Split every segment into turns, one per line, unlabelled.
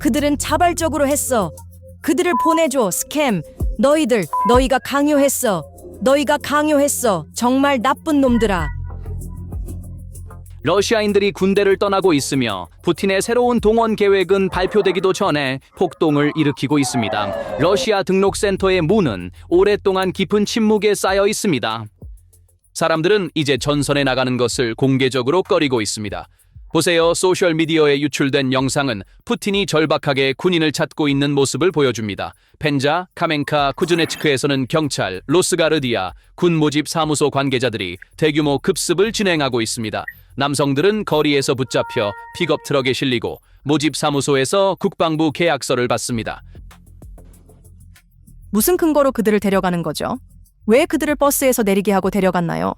그들은 자발적으로 했어. 그들을 보내줘. 스캠. 너희가 강요했어. 너희가 강요했어. 정말 나쁜 놈들아.
러시아인들이 군대를 떠나고 있으며 푸틴의 새로운 동원 계획은 발표되기도 전에 폭동을 일으키고 있습니다. 러시아 등록센터의 문은 오랫동안 깊은 침묵에 쌓여 있습니다. 사람들은 이제 전선에 나가는 것을 공개적으로 꺼리고 있습니다. 보세요. 소셜미디어에 유출된 영상은 푸틴이 절박하게 군인을 찾고 있는 모습을 보여줍니다. 펜자, 카멘카, 쿠즈네츠크에서는 경찰, 로스가르디아, 군 모집 사무소 관계자들이 대규모 급습을 진행하고 있습니다. 남성들은 거리에서 붙잡혀 픽업 트럭에 실리고 모집 사무소에서 국방부 계약서를 받습니다.
무슨 근거로 그들을 데려가는 거죠? 왜 그들을 버스에서 내리게 하고 데려갔나요?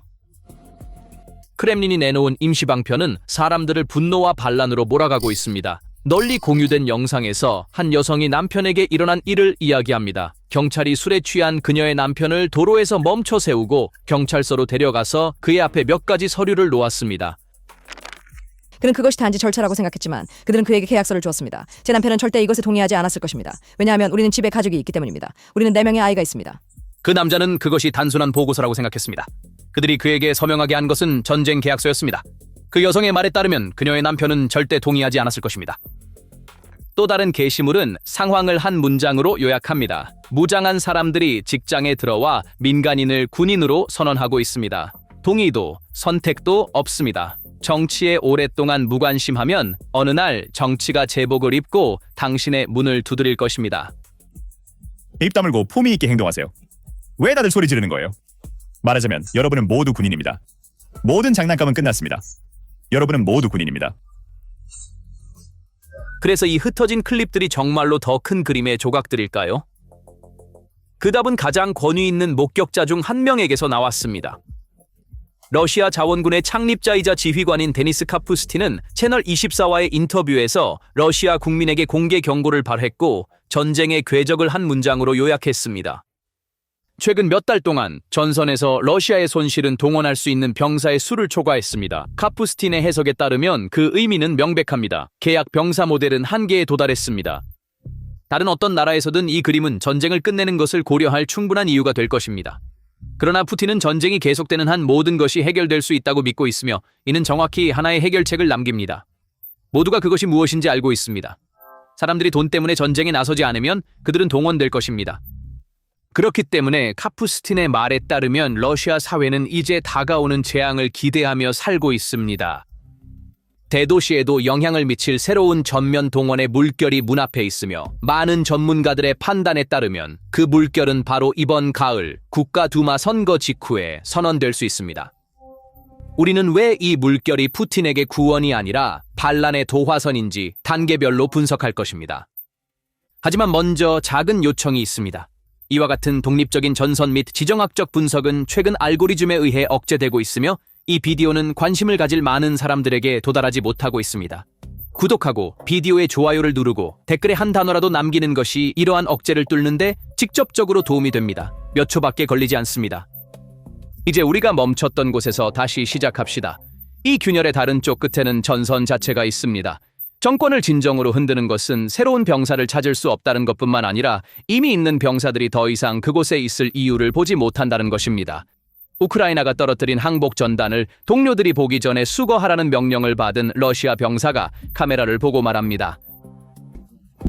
크렘린이 내놓은 임시방편은 사람들을 분노와 반란으로 몰아가고 있습니다. 널리 공유된 영상에서 한 여성이 남편에게 일어난 일을 이야기합니다. 경찰이 술에 취한 그녀의 남편을 도로에서 멈춰 세우고 경찰서로 데려가서 그의 앞에 몇 가지 서류를 놓았습니다.
그는 그것이 단지 절차라고 생각했지만 그들은 그에게 계약서를 주었습니다. 제 남편은 절대 이것에 동의하지 않았을 것입니다. 왜냐하면 우리는 집에 가족이 있기 때문입니다. 우리는 4명의 아이가 있습니다.
그 남자는 그것이 단순한 보고서라고 생각했습니다. 그들이 그에게 서명하게 한 것은 전쟁 계약서였습니다. 그 여성의 말에 따르면 그녀의 남편은 절대 동의하지 않았을 것입니다. 또 다른 게시물은 상황을 한 문장으로 요약합니다. 무장한 사람들이 직장에 들어와 민간인을 군인으로 선언하고 있습니다. 동의도 선택도 없습니다. 정치에 오랫동안 무관심하면 어느 날 정치가 제복을 입고 당신의 문을 두드릴 것입니다.
입 다물고 품위 있게 행동하세요. 왜 다들 소리 지르는 거예요? 말하자면 여러분은 모두 군인입니다. 모든 장난감은 끝났습니다. 여러분은 모두 군인입니다.
그래서 이 흩어진 클립들이 정말로 더 큰 그림의 조각들일까요? 그 답은 가장 권위 있는 목격자 중 한 명에게서 나왔습니다. 러시아 자원군의 창립자이자 지휘관인 데니스 카푸스틴은 채널24와의 인터뷰에서 러시아 국민에게 공개 경고를 발했고 전쟁의 궤적을 한 문장으로 요약했습니다. 최근 몇 달 동안 전선에서 러시아의 손실은 동원할 수 있는 병사의 수를 초과했습니다. 카푸스틴의 해석에 따르면 그 의미는 명백합니다. 계약 병사 모델은 한계에 도달했습니다. 다른 어떤 나라에서든 이 그림은 전쟁을 끝내는 것을 고려할 충분한 이유가 될 것입니다. 그러나 푸틴은 전쟁이 계속되는 한 모든 것이 해결될 수 있다고 믿고 있으며 이는 정확히 하나의 해결책을 남깁니다. 모두가 그것이 무엇인지 알고 있습니다. 사람들이 돈 때문에 전쟁에 나서지 않으면 그들은 동원될 것입니다. 그렇기 때문에 카푸스틴의 말에 따르면 러시아 사회는 이제 다가오는 재앙을 기대하며 살고 있습니다. 대도시에도 영향을 미칠 새로운 전면 동원의 물결이 문 앞에 있으며 많은 전문가들의 판단에 따르면 그 물결은 바로 이번 가을 국가두마 선거 직후에 선언될 수 있습니다. 우리는 왜 이 물결이 푸틴에게 구원이 아니라 반란의 도화선인지 단계별로 분석할 것입니다. 하지만 먼저 작은 요청이 있습니다. 이와 같은 독립적인 전선 및 지정학적 분석은 최근 알고리즘에 의해 억제되고 있으며 이 비디오는 관심을 가질 많은 사람들에게 도달하지 못하고 있습니다. 구독하고 비디오에 좋아요를 누르고 댓글에 한 단어라도 남기는 것이 이러한 억제를 뚫는데 직접적으로 도움이 됩니다. 몇 초밖에 걸리지 않습니다. 이제 우리가 멈췄던 곳에서 다시 시작합시다. 이 균열의 다른 쪽 끝에는 전선 자체가 있습니다. 정권을 진정으로 흔드는 것은 새로운 병사를 찾을 수 없다는 것뿐만 아니라 이미 있는 병사들이 더 이상 그곳에 있을 이유를 보지 못한다는 것입니다. 우크라이나가 떨어뜨린 항복 전단을 동료들이 보기 전에 수거하라는 명령을 받은 러시아 병사가 카메라를 보고 말합니다.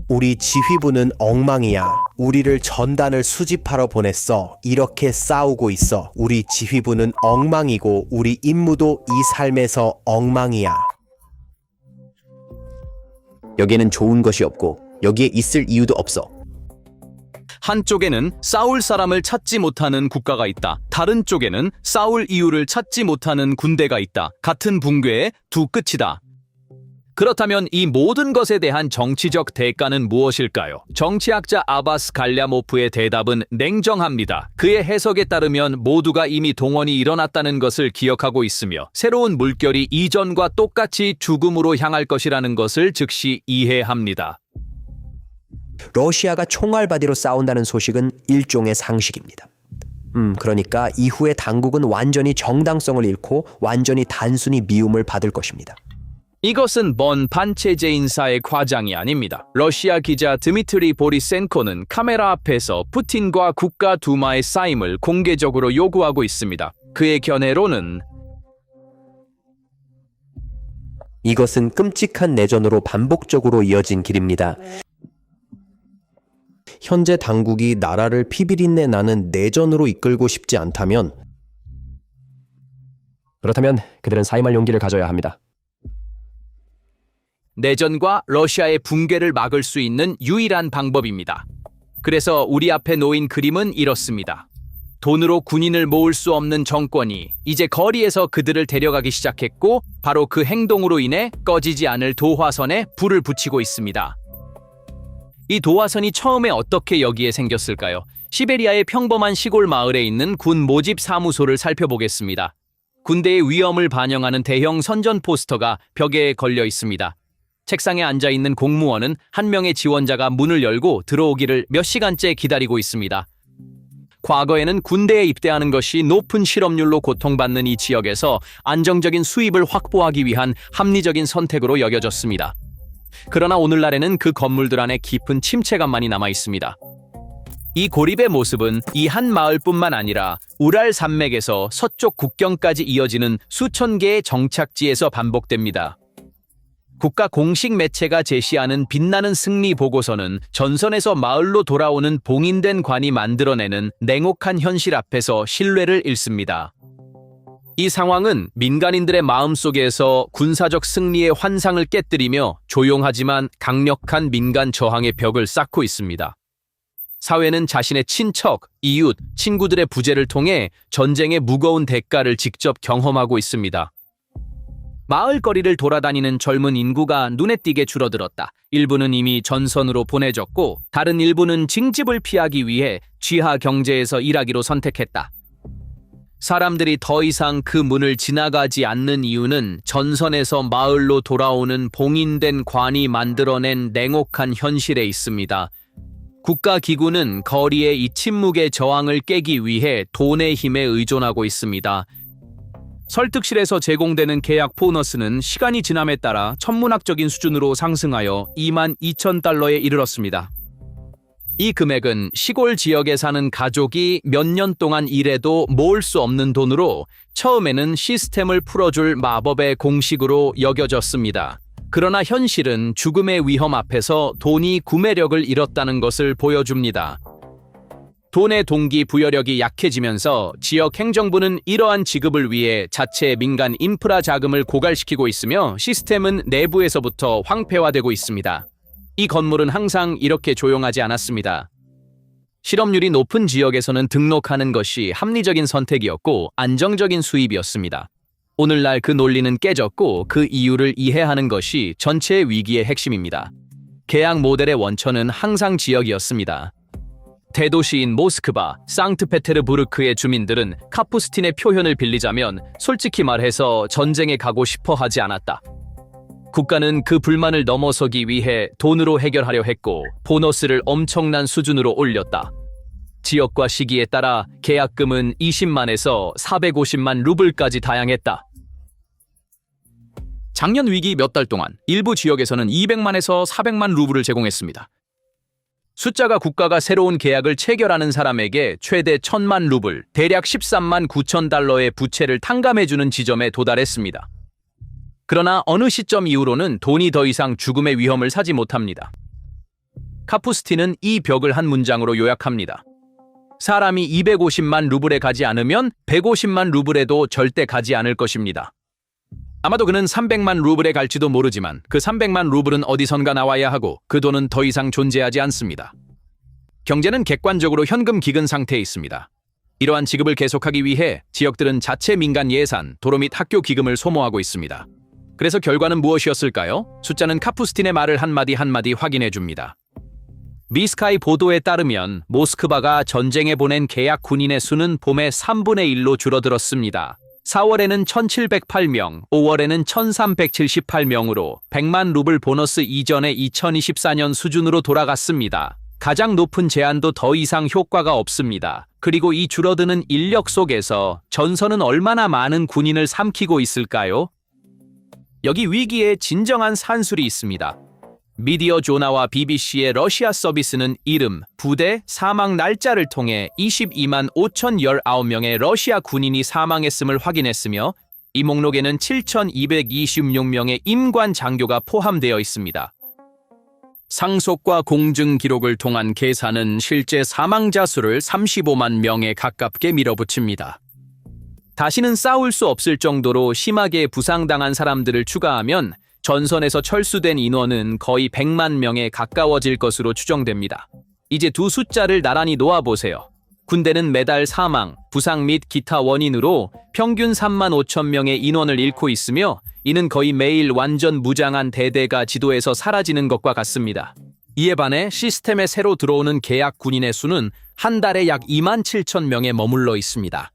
우리 지휘부는 엉망이야. 우리를 전단을 수집하러 보냈어. 이렇게 싸우고 있어. 우리 지휘부는 엉망이고 우리 임무도 이 삶에서 엉망이야. 여기에는 좋은 것이 없고 여기에 있을 이유도 없어.
한쪽에는 싸울 사람을 찾지 못하는 국가가 있다. 다른 쪽에는 싸울 이유를 찾지 못하는 군대가 있다. 같은 붕괴의 두 끝이다. 그렇다면 이 모든 것에 대한 정치적 대가는 무엇일까요? 정치학자 아바스 갈랴모프의 대답은 냉정합니다. 그의 해석에 따르면 모두가 이미 동원이 일어났다는 것을 기억하고 있으며 새로운 물결이 이전과 똑같이 죽음으로 향할 것이라는 것을 즉시 이해합니다.
러시아가 총알바디로 싸운다는 소식은 일종의 상식입니다. 그러니까 이후에 당국은 완전히 정당성을 잃고 완전히 단순히 미움을 받을 것입니다.
이것은 먼 반체제 인사의 과장이 아닙니다. 러시아 기자 드미트리 보리센코는 카메라 앞에서 푸틴과 국가 두마의 사임을 공개적으로 요구하고 있습니다. 그의 견해로는
이것은 끔찍한 내전으로 반복적으로 이어진 길입니다. 현재 당국이 나라를 피비린내 나는 내전으로 이끌고 싶지 않다면
그렇다면 그들은 사임할 용기를 가져야 합니다.
내전과 러시아의 붕괴를 막을 수 있는 유일한 방법입니다. 그래서 우리 앞에 놓인 그림은 이렇습니다. 돈으로 군인을 모을 수 없는 정권이 이제 거리에서 그들을 데려가기 시작했고 바로 그 행동으로 인해 꺼지지 않을 도화선에 불을 붙이고 있습니다. 이 도화선이 처음에 어떻게 여기에 생겼을까요? 시베리아의 평범한 시골 마을에 있는 군 모집 사무소를 살펴보겠습니다. 군대의 위험을 반영하는 대형 선전 포스터가 벽에 걸려 있습니다. 책상에 앉아있는 공무원은 한 명의 지원자가 문을 열고 들어오기를 몇 시간째 기다리고 있습니다. 과거에는 군대에 입대하는 것이 높은 실업률로 고통받는 이 지역에서 안정적인 수입을 확보하기 위한 합리적인 선택으로 여겨졌습니다. 그러나 오늘날에는 그 건물들 안에 깊은 침체감만이 남아 있습니다. 이 고립의 모습은 이 한 마을뿐만 아니라 우랄 산맥에서 서쪽 국경까지 이어지는 수천 개의 정착지에서 반복됩니다. 국가 공식 매체가 제시하는 빛나는 승리 보고서는 전선에서 마을로 돌아오는 봉인된 관이 만들어내는 냉혹한 현실 앞에서 신뢰를 잃습니다. 이 상황은 민간인들의 마음속에서 군사적 승리의 환상을 깨뜨리며 조용하지만 강력한 민간 저항의 벽을 쌓고 있습니다. 사회는 자신의 친척, 이웃, 친구들의 부재를 통해 전쟁의 무거운 대가를 직접 경험하고 있습니다. 마을 거리를 돌아다니는 젊은 인구가 눈에 띄게 줄어들었다. 일부는 이미 전선으로 보내졌고 다른 일부는 징집을 피하기 위해 쥐하 경제에서 일하기로 선택했다. 사람들이 더 이상 그 문을 지나가지 않는 이유는 전선에서 마을로 돌아오는 봉인된 관이 만들어낸 냉혹한 현실에 있습니다. 국가기구는 거리의 이 침묵의 저항을 깨기 위해 돈의 힘에 의존하고 있습니다. 설득실에서 제공되는 계약 보너스는 시간이 지남에 따라 천문학적인 수준으로 상승하여 22,000달러에 이르렀습니다. 이 금액은 시골 지역에 사는 가족이 몇 년 동안 일해도 모을 수 없는 돈으로 처음에는 시스템을 풀어줄 마법의 공식으로 여겨졌습니다. 그러나 현실은 죽음의 위험 앞에서 돈이 구매력을 잃었다는 것을 보여줍니다. 돈의 동기부여력이 약해지면서 지역 행정부는 이러한 지급을 위해 자체 민간 인프라 자금을 고갈시키고 있으며 시스템은 내부에서부터 황폐화되고 있습니다. 이 건물은 항상 이렇게 조용하지 않았습니다. 실업률이 높은 지역에서는 등록하는 것이 합리적인 선택이었고 안정적인 수입이었습니다. 오늘날 그 논리는 깨졌고 그 이유를 이해하는 것이 전체의 위기의 핵심입니다. 계약 모델의 원천은 항상 지역이었습니다. 대도시인 모스크바, 상트페테르부르크의 주민들은 카푸스틴의 표현을 빌리자면 솔직히 말해서 전쟁에 가고 싶어 하지 않았다. 국가는 그 불만을 넘어서기 위해 돈으로 해결하려 했고 보너스를 엄청난 수준으로 올렸다. 지역과 시기에 따라 계약금은 20만에서 450만 루블까지 다양했다. 작년 위기 몇 달 동안 일부 지역에서는 200만에서 400만 루블을 제공했습니다. 숫자가 국가가 새로운 계약을 체결하는 사람에게 최대 1000만 루블, 대략 13만 9천 달러의 부채를 탕감해주는 지점에 도달했습니다. 그러나 어느 시점 이후로는 돈이 더 이상 죽음의 위험을 사지 못합니다. 카푸스틴은 이 벽을 한 문장으로 요약합니다. 사람이 250만 루블에 가지 않으면 150만 루블에도 절대 가지 않을 것입니다. 아마도 그는 300만 루블에 갈지도 모르지만 그 300만 루블은 어디선가 나와야 하고 그 돈은 더 이상 존재하지 않습니다. 경제는 객관적으로 현금 기근 상태에 있습니다. 이러한 지급을 계속하기 위해 지역들은 자체 민간 예산, 도로 및 학교 기금을 소모하고 있습니다. 그래서 결과는 무엇이었을까요? 숫자는 카푸스틴의 말을 한마디 한마디 확인해 줍니다. 미스카이 보도에 따르면 모스크바가 전쟁에 보낸 계약 군인의 수는 봄의 3분의 1로 줄어들었습니다. 4월에는 1708명, 5월에는 1378명으로 100만 루블 보너스 이전의 2024년 수준으로 돌아갔습니다. 가장 높은 제한도 더 이상 효과가 없습니다. 그리고 이 줄어드는 인력 속에서 전선은 얼마나 많은 군인을 삼키고 있을까요? 여기 위기에 진정한 산술이 있습니다. 미디어 조나와 BBC의 러시아 서비스는 이름, 부대, 사망 날짜를 통해 22만 5,019명의 러시아 군인이 사망했음을 확인했으며 이 목록에는 7,226명의 임관 장교가 포함되어 있습니다. 상속과 공증 기록을 통한 계산은 실제 사망자 수를 35만 명에 가깝게 밀어붙입니다. 다시는 싸울 수 없을 정도로 심하게 부상당한 사람들을 추가하면 전선에서 철수된 인원은 거의 100만 명에 가까워질 것으로 추정됩니다. 이제 두 숫자를 나란히 놓아보세요. 군대는 매달 사망, 부상 및 기타 원인으로 평균 3만 5천 명의 인원을 잃고 있으며 이는 거의 매일 완전 무장한 대대가 지도에서 사라지는 것과 같습니다. 이에 반해 시스템에 새로 들어오는 계약 군인의 수는 한 달에 약 2만 7천 명에 머물러 있습니다.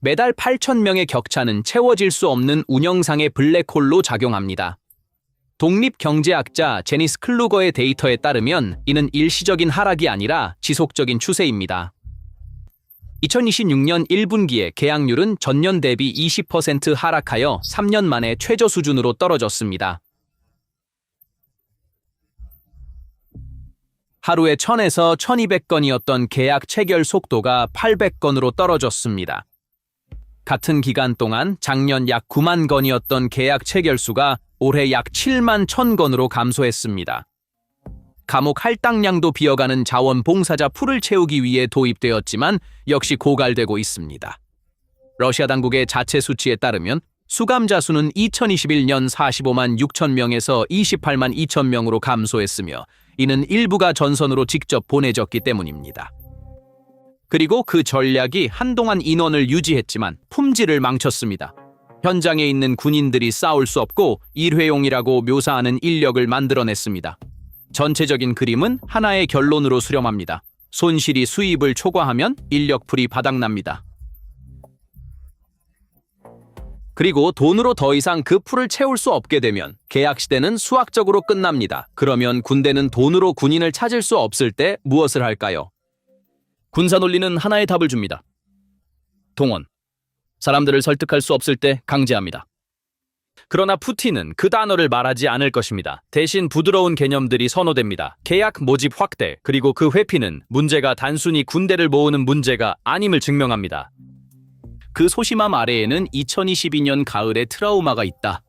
매달 8천 명의 격차는 채워질 수 없는 운영상의 블랙홀로 작용합니다. 독립경제학자 제니스 클루거의 데이터에 따르면 이는 일시적인 하락이 아니라 지속적인 추세입니다. 2026년 1분기에 계약률은 전년 대비 20% 하락하여 3년 만에 최저 수준으로 떨어졌습니다. 하루에 1000에서 1200건이었던 계약 체결 속도가 800건으로 떨어졌습니다. 같은 기간 동안 작년 약 9만 건이었던 계약 체결 수가 올해 약 7만 1000건으로 감소했습니다. 감옥 할당량도 비어가는 자원봉사자 풀을 채우기 위해 도입되었지만 역시 고갈되고 있습니다. 러시아 당국의 자체 수치에 따르면 수감자 수는 2021년 45만 6천 명에서 28만 2천 명으로 감소했으며 이는 일부가 전선으로 직접 보내졌기 때문입니다. 그리고 그 전략이 한동안 인원을 유지했지만 품질을 망쳤습니다. 현장에 있는 군인들이 싸울 수 없고 일회용이라고 묘사하는 인력을 만들어냈습니다. 전체적인 그림은 하나의 결론으로 수렴합니다. 손실이 수입을 초과하면 인력풀이 바닥납니다. 그리고 돈으로 더 이상 그 풀을 채울 수 없게 되면 계약 시대는 수학적으로 끝납니다. 그러면 군대는 돈으로 군인을 찾을 수 없을 때 무엇을 할까요? 군사 논리는 하나의 답을 줍니다. 동원. 사람들을 설득할 수 없을 때 강제합니다. 그러나 푸틴은 그 단어를 말하지 않을 것입니다. 대신 부드러운 개념들이 선호됩니다. 계약 모집 확대, 그리고 그 회피는 문제가 단순히 군대를 모으는 문제가 아님을 증명합니다. 그 소심함 아래에는 2022년 가을의 트라우마가 있다.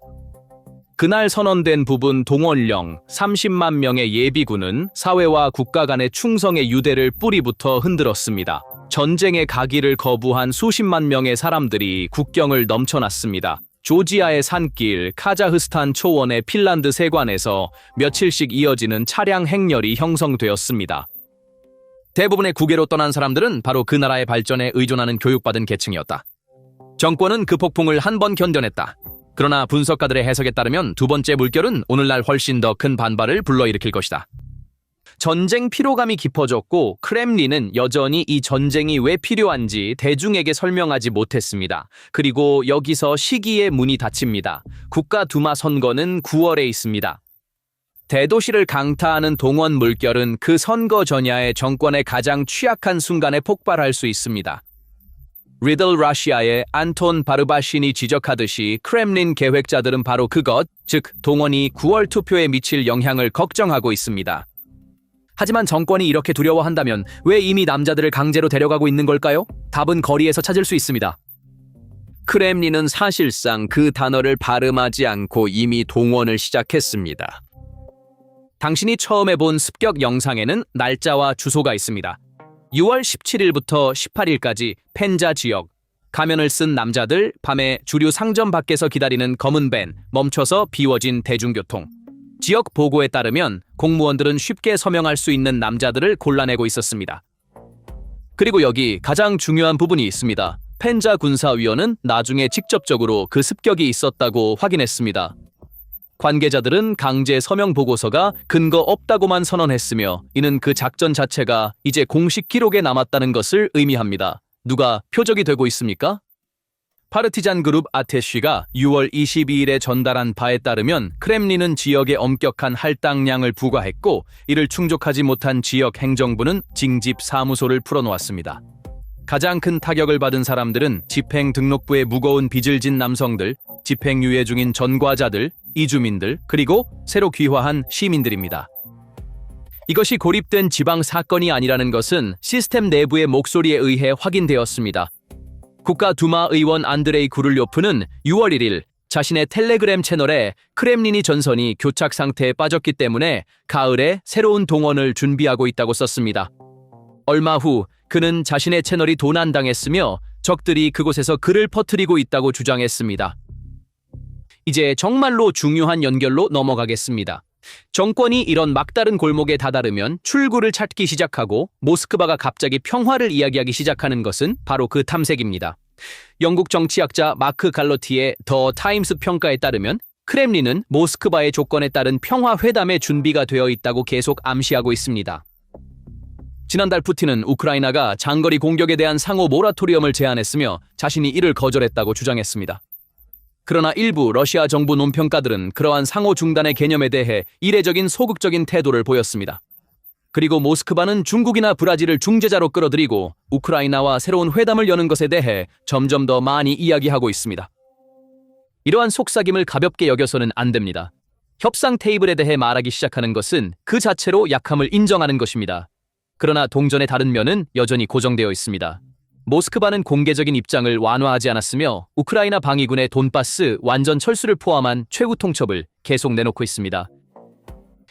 그날 선언된 부분 동원령 30만 명의 예비군은 사회와 국가 간의 충성의 유대를 뿌리부터 흔들었습니다. 전쟁의 가기를 거부한 수십만 명의 사람들이 국경을 넘쳐났습니다. 조지아의 산길, 카자흐스탄 초원의 핀란드 세관에서 며칠씩 이어지는 차량 행렬이 형성되었습니다. 대부분의 국외로 떠난 사람들은 바로 그 나라의 발전에 의존하는 교육받은 계층이었다. 정권은 그 폭풍을 한 번 견뎌냈다. 그러나 분석가들의 해석에 따르면 두 번째 물결은 오늘날 훨씬 더 큰 반발을 불러일으킬 것이다. 전쟁 피로감이 깊어졌고 크렘린은 여전히 이 전쟁이 왜 필요한지 대중에게 설명하지 못했습니다. 그리고 여기서 시기의 문이 닫힙니다. 국가두마 선거는 9월에 있습니다. 대도시를 강타하는 동원 물결은 그 선거 전야에 정권의 가장 취약한 순간에 폭발할 수 있습니다. 리들 러시아의 안톤 바르바신이 지적하듯이 크렘린 계획자들은 바로 그것, 즉 동원이 9월 투표에 미칠 영향을 걱정하고 있습니다. 하지만 정권이 이렇게 두려워한다면 왜 이미 남자들을 강제로 데려가고 있는 걸까요? 답은 거리에서 찾을 수 있습니다. 크렘린은 사실상 그 단어를 발음하지 않고 이미 동원을 시작했습니다. 당신이 처음에 본 습격 영상에는 날짜와 주소가 있습니다. 6월 17일부터 18일까지 펜자 지역, 가면을 쓴 남자들, 밤에 주류 상점 밖에서 기다리는 검은 밴, 멈춰서 비워진 대중교통. 지역 보고에 따르면 공무원들은 쉽게 서명할 수 있는 남자들을 골라내고 있었습니다. 그리고 여기 가장 중요한 부분이 있습니다. 펜자 군사위원은 나중에 직접적으로 그 습격이 있었다고 확인했습니다. 관계자들은 강제 서명 보고서가 근거 없다고만 선언했으며 이는 그 작전 자체가 이제 공식 기록에 남았다는 것을 의미합니다. 누가 표적이 되고 있습니까? 파르티잔 그룹 아테쉬가 6월 22일에 전달한 바에 따르면 크렘린은 지역에 엄격한 할당량을 부과했고 이를 충족하지 못한 지역 행정부는 징집 사무소를 풀어놓았습니다. 가장 큰 타격을 받은 사람들은 집행 등록부에 무거운 빚을 진 남성들, 집행유예 중인 전과자들, 이주민들, 그리고 새로 귀화한 시민들입니다. 이것이 고립된 지방 사건이 아니라는 것은 시스템 내부의 목소리에 의해 확인되었습니다. 국가두마 의원 안드레이 구를요프는 6월 1일 자신의 텔레그램 채널에 크렘린이 전선이 교착 상태에 빠졌기 때문에 가을에 새로운 동원을 준비하고 있다고 썼습니다. 얼마 후 그는 자신의 채널이 도난당했으며 적들이 그곳에서 글을 퍼뜨리고 있다고 주장했습니다. 이제 정말로 중요한 연결로 넘어가겠습니다. 정권이 이런 막다른 골목에 다다르면 출구를 찾기 시작하고 모스크바가 갑자기 평화를 이야기하기 시작하는 것은 바로 그 탐색입니다. 영국 정치학자 마크 갈로티의 더 타임스 평가에 따르면 크렘린은 모스크바의 조건에 따른 평화 회담의 준비가 되어 있다고 계속 암시하고 있습니다. 지난달 푸틴은 우크라이나가 장거리 공격에 대한 상호 모라토리엄을 제안했으며 자신이 이를 거절했다고 주장했습니다. 그러나 일부 러시아 정부 논평가들은 그러한 상호 중단의 개념에 대해 이례적인 소극적인 태도를 보였습니다. 그리고 모스크바는 중국이나 브라질을 중재자로 끌어들이고 우크라이나와 새로운 회담을 여는 것에 대해 점점 더 많이 이야기하고 있습니다. 이러한 속삭임을 가볍게 여겨서는 안 됩니다. 협상 테이블에 대해 말하기 시작하는 것은 그 자체로 약함을 인정하는 것입니다. 그러나 동전의 다른 면은 여전히 고정되어 있습니다. 모스크바는 공개적인 입장을 완화하지 않았으며 우크라이나 방위군의 돈바스 완전 철수를 포함한 최후 통첩을 계속 내놓고 있습니다.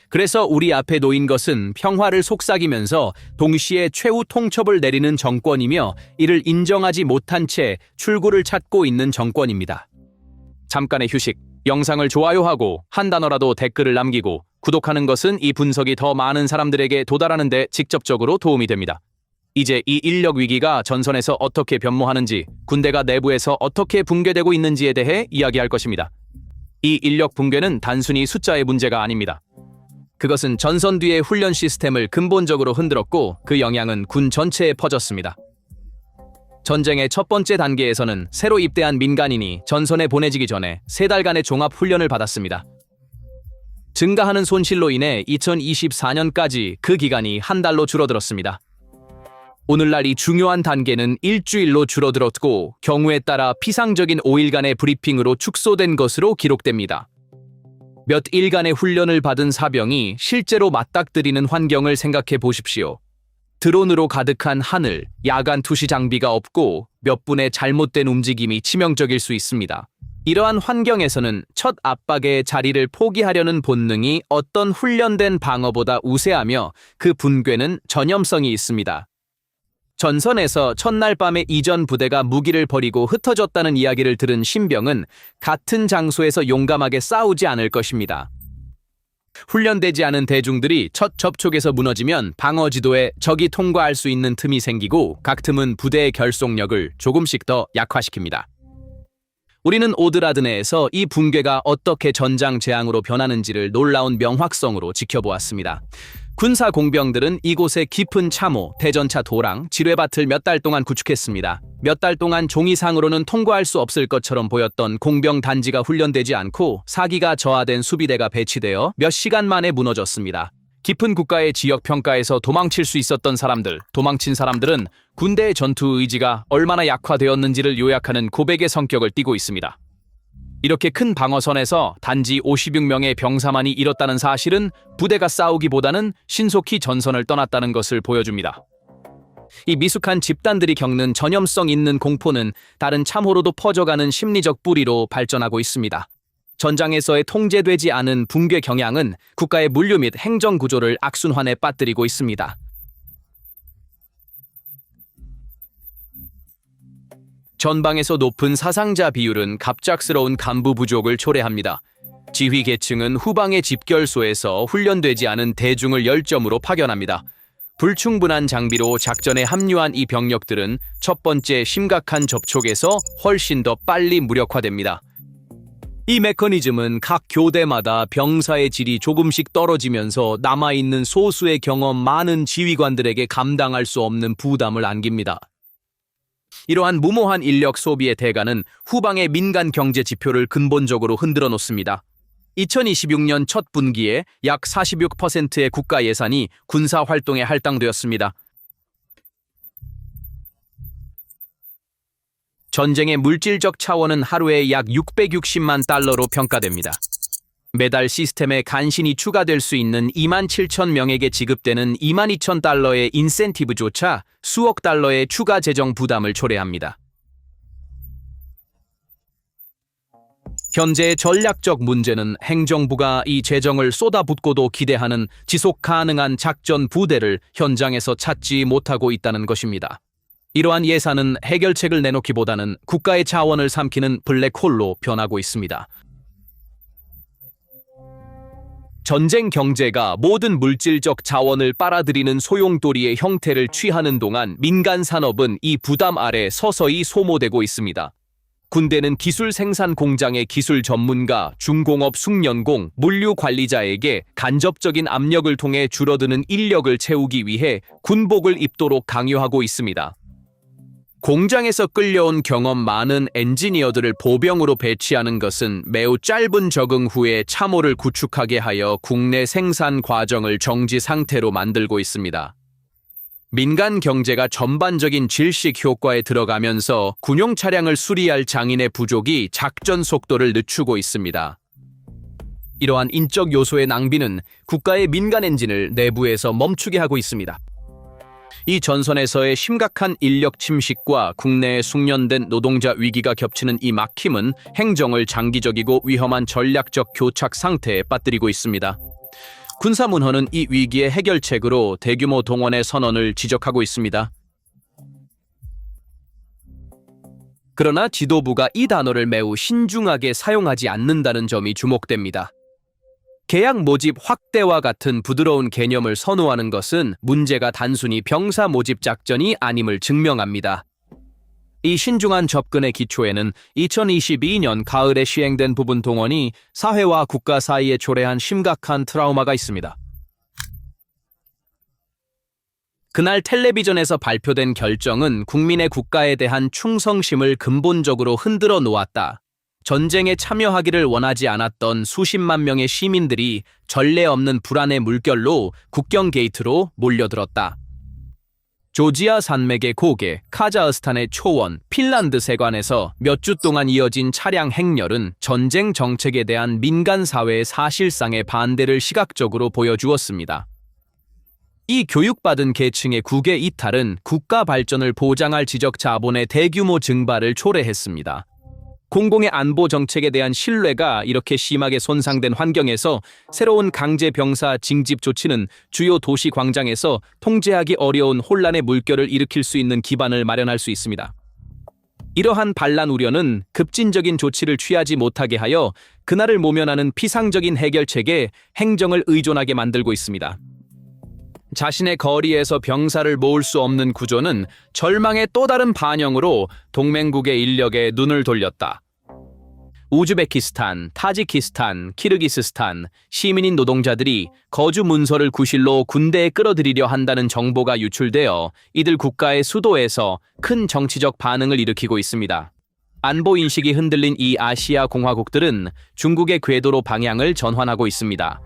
그래서 우리 앞에 놓인 것은 평화를 속삭이면서 동시에 최후 통첩을 내리는 정권이며 이를 인정하지 못한 채 출구를 찾고 있는 정권입니다. 잠깐의 휴식, 영상을 좋아요하고 한 단어라도 댓글을 남기고 구독하는 것은 이 분석이 더 많은 사람들에게 도달하는 데 직접적으로 도움이 됩니다. 이제 이 인력 위기가 전선에서 어떻게 변모하는지, 군대가 내부에서 어떻게 붕괴되고 있는지에 대해 이야기할 것입니다. 이 인력 붕괴는 단순히 숫자의 문제가 아닙니다. 그것은 전선 뒤의 훈련 시스템을 근본적으로 흔들었고 그 영향은 군 전체에 퍼졌습니다. 전쟁의 첫 번째 단계에서는 새로 입대한 민간인이 전선에 보내지기 전에 3달간의 종합훈련을 받았습니다. 증가하는 손실로 인해 2024년까지 그 기간이 한 달로 줄어들었습니다. 오늘날 이 중요한 단계는 일주일로 줄어들었고 경우에 따라 피상적인 5일간의 브리핑으로 축소된 것으로 기록됩니다. 몇 일간의 훈련을 받은 사병이 실제로 맞닥뜨리는 환경을 생각해 보십시오. 드론으로 가득한 하늘, 야간 투시 장비가 없고 몇 분의 잘못된 움직임이 치명적일 수 있습니다. 이러한 환경에서는 첫 압박의 자리를 포기하려는 본능이 어떤 훈련된 방어보다 우세하며 그 붕괴는 전염성이 있습니다. 전선에서 첫날 밤에 이전 부대가 무기를 버리고 흩어졌다는 이야기를 들은 신병은 같은 장소에서 용감하게 싸우지 않을 것입니다. 훈련되지 않은 대중들이 첫 접촉에서 무너지면 방어 지도에 적이 통과할 수 있는 틈이 생기고 각 틈은 부대의 결속력을 조금씩 더 약화시킵니다. 우리는 오드라드네에서 이 붕괴가 어떻게 전장 재앙으로 변하는지를 놀라운 명확성으로 지켜보았습니다. 군사 공병들은 이곳에 깊은 참호, 대전차 도랑, 지뢰밭을 몇 달 동안 구축했습니다. 몇 달 동안 종이상으로는 통과할 수 없을 것처럼 보였던 공병 단지가 훈련되지 않고 사기가 저하된 수비대가 배치되어 몇 시간 만에 무너졌습니다. 깊은 국가의 지역평가에서 도망칠 수 있었던 사람들, 도망친 사람들은 군대의 전투 의지가 얼마나 약화되었는지를 요약하는 고백의 성격을 띠고 있습니다. 이렇게 큰 방어선에서 단지 56명의 병사만이 잃었다는 사실은 부대가 싸우기보다는 신속히 전선을 떠났다는 것을 보여줍니다. 이 미숙한 집단들이 겪는 전염성 있는 공포는 다른 참호로도 퍼져가는 심리적 뿌리로 발전하고 있습니다. 전장에서의 통제되지 않은 붕괴 경향은 국가의 물류 및 행정 구조를 악순환에 빠뜨리고 있습니다. 전방에서 높은 사상자 비율은 갑작스러운 간부 부족을 초래합니다. 지휘 계층은 후방의 집결소에서 훈련되지 않은 대중을 열점으로 파견합니다. 불충분한 장비로 작전에 합류한 이 병력들은 첫 번째 심각한 접촉에서 훨씬 더 빨리 무력화됩니다. 이 메커니즘은 각 교대마다 병사의 질이 조금씩 떨어지면서 남아있는 소수의 경험 많은 지휘관들에게 감당할 수 없는 부담을 안깁니다. 이러한 무모한 인력 소비의 대가는 후방의 민간 경제 지표를 근본적으로 흔들어 놓습니다. 2026년 첫 분기에 약 46%의 국가 예산이 군사 활동에 할당되었습니다. 전쟁의 물질적 차원은 하루에 약 660만 달러로 평가됩니다. 매달 시스템에 간신히 추가될 수 있는 27,000명에게 지급되는 22,000달러의 인센티브조차 수억 달러의 추가 재정 부담을 초래합니다. 현재의 전략적 문제는 행정부가 이 재정을 쏟아붓고도 기대하는 지속 가능한 작전 부대를 현장에서 찾지 못하고 있다는 것입니다. 이러한 예산은 해결책을 내놓기보다는 국가의 자원을 삼키는 블랙홀로 변하고 있습니다. 전쟁 경제가 모든 물질적 자원을 빨아들이는 소용돌이의 형태를 취하는 동안 민간 산업은 이 부담 아래 서서히 소모되고 있습니다. 군대는 기술 생산 공장의 기술 전문가, 중공업 숙련공, 물류 관리자에게 간접적인 압력을 통해 줄어드는 인력을 채우기 위해 군복을 입도록 강요하고 있습니다. 공장에서 끌려온 경험 많은 엔지니어들을 보병으로 배치하는 것은 매우 짧은 적응 후에 참호를 구축하게 하여 국내 생산 과정을 정지 상태로 만들고 있습니다. 민간 경제가 전반적인 질식 효과에 들어가면서 군용 차량을 수리할 장인의 부족이 작전 속도를 늦추고 있습니다. 이러한 인적 요소의 낭비는 국가의 민간 엔진을 내부에서 멈추게 하고 있습니다. 이 전선에서의 심각한 인력 침식과 국내에 숙련된 노동자 위기가 겹치는 이 막힘은 행정을 장기적이고 위험한 전략적 교착 상태에 빠뜨리고 있습니다. 군사문헌은 이 위기의 해결책으로 대규모 동원의 선언을 지적하고 있습니다. 그러나 지도부가 이 단어를 매우 신중하게 사용하지 않는다는 점이 주목됩니다. 계약 모집 확대와 같은 부드러운 개념을 선호하는 것은 문제가 단순히 병사 모집 작전이 아님을 증명합니다. 이 신중한 접근의 기초에는 2022년 가을에 시행된 부분 동원이 사회와 국가 사이에 초래한 심각한 트라우마가 있습니다. 그날 텔레비전에서 발표된 결정은 국민의 국가에 대한 충성심을 근본적으로 흔들어 놓았다. 전쟁에 참여하기를 원하지 않았던 수십만 명의 시민들이 전례 없는 불안의 물결로 국경 게이트로 몰려들었다. 조지아 산맥의 고개, 카자흐스탄의 초원, 핀란드 세관에서 몇 주 동안 이어진 차량 행렬은 전쟁 정책에 대한 민간 사회의 사실상의 반대를 시각적으로 보여주었습니다. 이 교육받은 계층의 국외 이탈은 국가 발전을 보장할 지적 자본의 대규모 증발을 초래했습니다. 공공의 안보 정책에 대한 신뢰가 이렇게 심하게 손상된 환경에서 새로운 강제 병사 징집 조치는 주요 도시 광장에서 통제하기 어려운 혼란의 물결을 일으킬 수 있는 기반을 마련할 수 있습니다. 이러한 반란 우려는 급진적인 조치를 취하지 못하게 하여 그날을 모면하는 피상적인 해결책에 행정을 의존하게 만들고 있습니다. 자신의 거리에서 병사를 모을 수 없는 구조는 절망의 또 다른 반영으로 동맹국의 인력에 눈을 돌렸다. 우즈베키스탄, 타지키스탄, 키르기스스탄 시민인 노동자들이 거주 문서를 구실로 군대에 끌어들이려 한다는 정보가 유출되어 이들 국가의 수도에서 큰 정치적 반응을 일으키고 있습니다. 안보 인식이 흔들린 이 아시아 공화국들은 중국의 궤도로 방향을 전환하고 있습니다.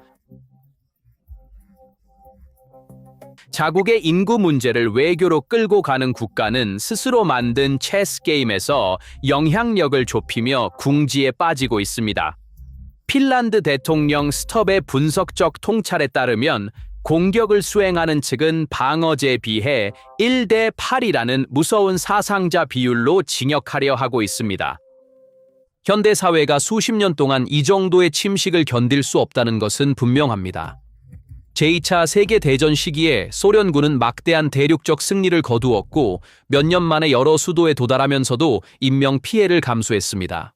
자국의 인구 문제를 외교로 끌고 가는 국가는 스스로 만든 체스 게임에서 영향력을 좁히며 궁지에 빠지고 있습니다. 핀란드 대통령 스톱의 분석적 통찰에 따르면 공격을 수행하는 측은 방어제에 비해 1대 8이라는 무서운 사상자 비율로 징역하려 하고 있습니다. 현대 사회가 수십 년 동안 이 정도의 침식을 견딜 수 없다는 것은 분명합니다. 제2차 세계대전 시기에 소련군은 막대한 대륙적 승리를 거두었고 몇 년 만에 여러 수도에 도달하면서도 인명 피해를 감수했습니다.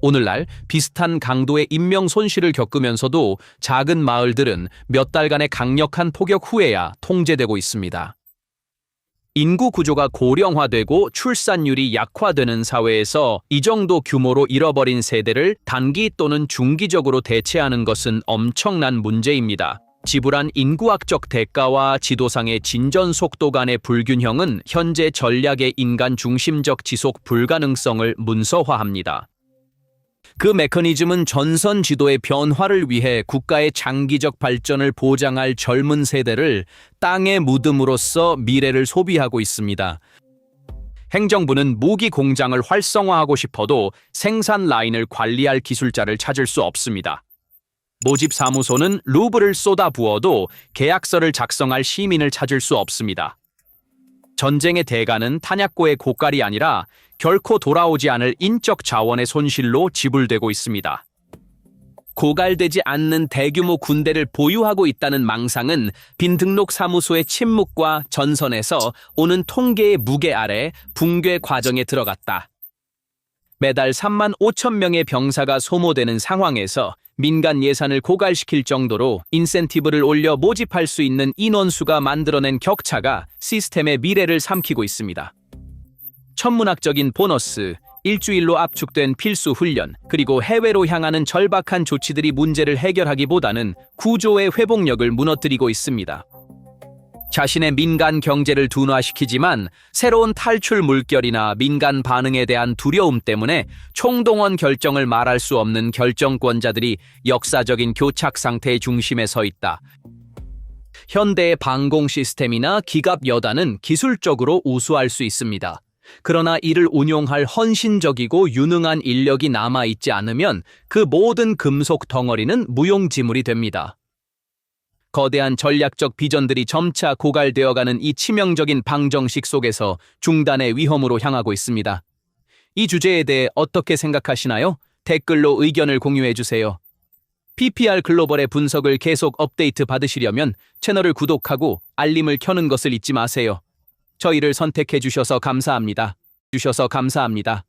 오늘날 비슷한 강도의 인명 손실을 겪으면서도 작은 마을들은 몇 달간의 강력한 포격 후에야 통제되고 있습니다. 인구 구조가 고령화되고 출산율이 약화되는 사회에서 이 정도 규모로 잃어버린 세대를 단기 또는 중기적으로 대체하는 것은 엄청난 문제입니다. 지불한 인구학적 대가와 지도상의 진전 속도 간의 불균형은 현재 전략의 인간 중심적 지속 불가능성을 문서화합니다. 그 메커니즘은 전선 지도의 변화를 위해 국가의 장기적 발전을 보장할 젊은 세대를 땅에 묻음으로써 미래를 소비하고 있습니다. 행정부는 무기 공장을 활성화하고 싶어도 생산 라인을 관리할 기술자를 찾을 수 없습니다. 모집 사무소는 루브를 쏟아부어도 계약서를 작성할 시민을 찾을 수 없습니다. 전쟁의 대가는 탄약고의 고갈이 아니라 결코 돌아오지 않을 인적 자원의 손실로 지불되고 있습니다. 고갈되지 않는 대규모 군대를 보유하고 있다는 망상은 빈등록 사무소의 침묵과 전선에서 오는 통계의 무게 아래 붕괴 과정에 들어갔다. 매달 3만 5천 명의 병사가 소모되는 상황에서 민간 예산을 고갈시킬 정도로 인센티브를 올려 모집할 수 있는 인원수가 만들어낸 격차가 시스템의 미래를 삼키고 있습니다. 천문학적인 보너스, 일주일로 압축된 필수 훈련, 그리고 해외로 향하는 절박한 조치들이 문제를 해결하기보다는 구조의 회복력을 무너뜨리고 있습니다. 자신의 민간 경제를 둔화시키지만 새로운 탈출 물결이나 민간 반응에 대한 두려움 때문에 총동원 결정을 말할 수 없는 결정권자들이 역사적인 교착 상태의 중심에 서 있다. 현대의 방공 시스템이나 기갑 여단은 기술적으로 우수할 수 있습니다. 그러나 이를 운용할 헌신적이고 유능한 인력이 남아있지 않으면 그 모든 금속 덩어리는 무용지물이 됩니다. 거대한 전략적 비전들이 점차 고갈되어가는 이 치명적인 방정식 속에서 중단의 위험으로 향하고 있습니다. 이 주제에 대해 어떻게 생각하시나요? 댓글로 의견을 공유해주세요. PPR 글로벌의 분석을 계속 업데이트 받으시려면 채널을 구독하고 알림을 켜는 것을 잊지 마세요. 저희를 선택해 주셔서 감사합니다. 주셔서 감사합니다.